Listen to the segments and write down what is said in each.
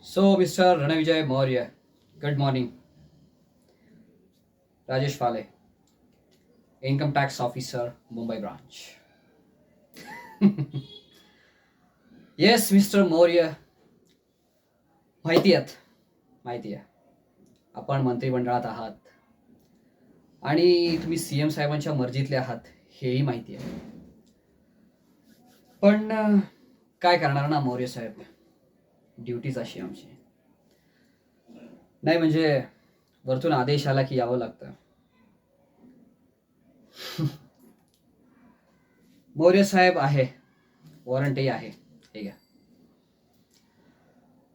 So, Mr. Ranavijay Maurya, good morning. Rajesh Fale, Income Tax Officer, Mumbai branch. Yes, Mr. Maurya, माहिती आहेत, माहिती आहे. आपण मंत्रिमंडळात आहात आणि तुम्ही सीएम साहेबांच्या मर्जीतले आहात हेही माहिती आहे. पण काय करणार ना मौर्य साहेब, ड्युटीच अशी आमची. नाही म्हणजे वरतून आदेश आला की यावं लागतं. मौर्य साहेब आहे, वॉरंटही आहे. हे घ्या.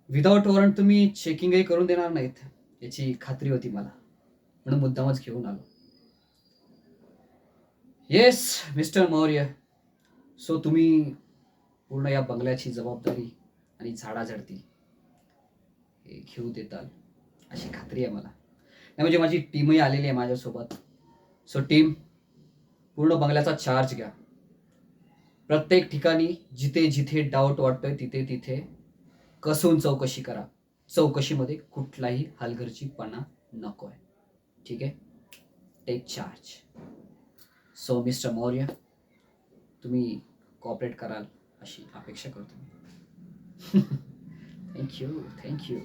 विदाउट वॉरंट तुम्ही चेकिंगही करून देणार नाहीत याची खात्री होती मला, म्हणून मुद्दामच घेऊन आलो. येस मिस्टर मौर्य, सो तुम्ही पूर्ण या बंगल्याची जबाबदारी आणि झाडाझडती हे घेऊ देताल अशी खात्री आहे मला. नाही म्हणजे माझी टीमही आलेली आहे माझ्यासोबत. सो टीम, पूर्ण बंगल्याचा चार्ज घ्या. प्रत्येक ठिकाणी जिथे जिथे डाऊट वाटतोय तिथे तिथे कसून चौकशी करा. चौकशीमध्ये कुठलाही हलगर्जीपणा नको आहे. ठीक आहे, take charge. So mister Maurya, तुम्ही कॉपरेट कराल अशी अपेक्षा करतो. थँक्यू.